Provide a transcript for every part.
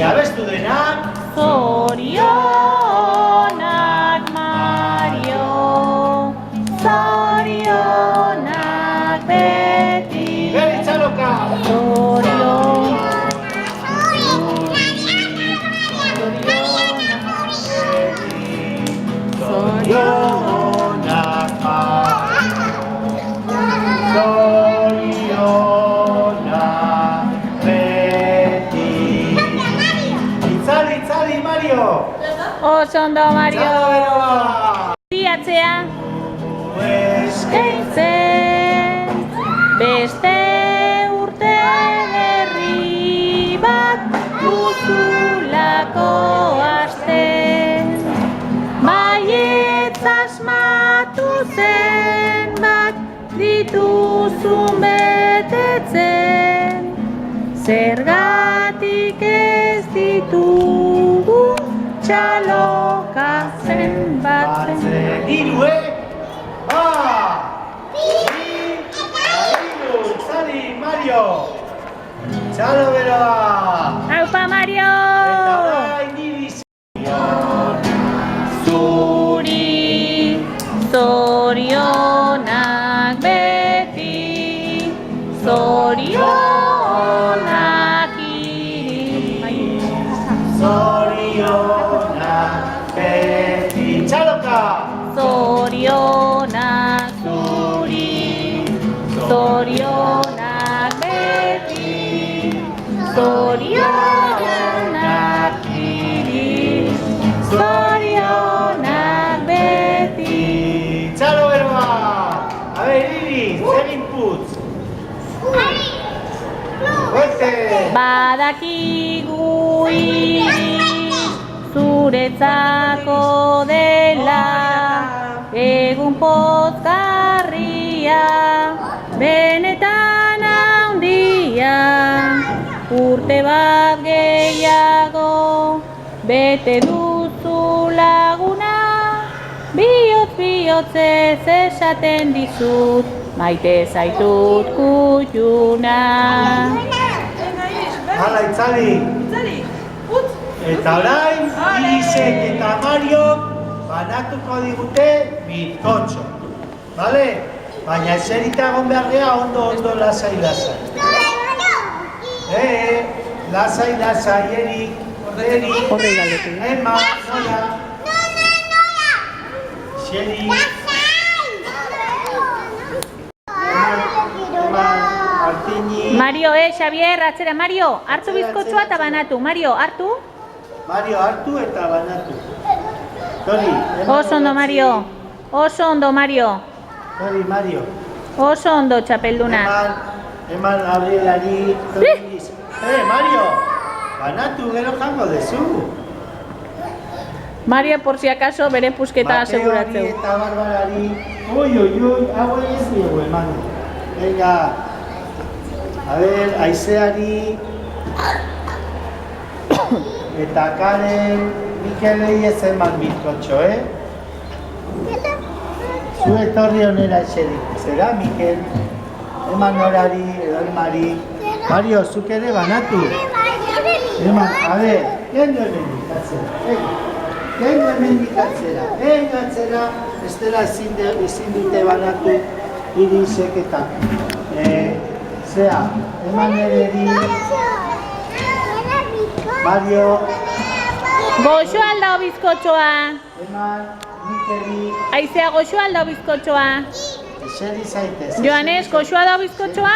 Abestu denak Zorionak Mario, zorionak beti. Beri txaloka! Zorionak beti. Itzali, Mario! Oso ondo, Mario. Txalo beroa! Ziatzea. Eskeitzen Beste urte berri bat duzulako asten. Baietz asmatu zen bat dituzun betetzen. Zergatik ez ditugu txaloka zenbatzen. Hiru, Itzali, Mario! Txalo beroa! Aupa, Mario! Eta orain divizio! Zuri zorionak beti, zorionak iri. Zorionak beti! Txaloka! Zorionak zuri, zorionak beti, zorionak iri, zorionak beti. Txalo beroa! A ver, Iris, zer inputz? Fuerte! Badakigu Iris, zuretzako dela, egun pozgarria, benetan handia, urte bat gehiago, bete duzu laguna, bihotzez esaten dizut, maite zaitut kutxuna. Hala, Itzali! Eta orain, Irisek eta Mariok banatuko digute bizkotxo. Bale? Baina eserita egon behar gea ondo lasai. Lasai, Erik. Horri galdetu. Emma, Nora. Xeri. Martini. Mario, Xavier, atzera, Mario, hartu bizkotxoa eta banatu. Mario, hartu. Mario, hartu eta banatu. Tori. Oso ondo, Mario. Oso ondo, Mario. Tori, Mario. Oso ondo, txapelduna. Eman Gabrielari. Mario! Banatu gero jango dezu. Mario, por si acaso, bere pusketa aseguratzeu. Mateori eta Barbarari. Ui, hau ez dugu, eman. Venga. A ver, Aizeari. Eta Karen. Mikelei ez eman bizkotxo, Zu etorri honera eserik. Zera, Mikel? Eman Norari, edo Emari. Mario, zuk ere banatu. Eman, a ver, kendu hemen dikatzera. Atzera, bestela ezin dute banatu Irisek eta. Zea, eman ereri. Mario. Goxo aldao bizkotxoa. Eman, Mikeli. Aizea, goxo aldao bizkotxoa. Eseri zaitez. Joanes, goxoa da bizkotxoa?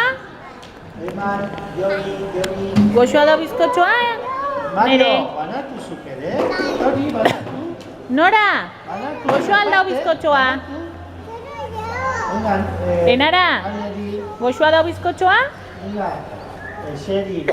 Eman, Joni. Goxoa da bizkotxoa? Mario, banatu zuk ere. Joni, banatu. Nora, Banatu. goxoa aldao bizkotxoa? Venga, Enara, goxoa da bizkotxoa? Venga, eseri.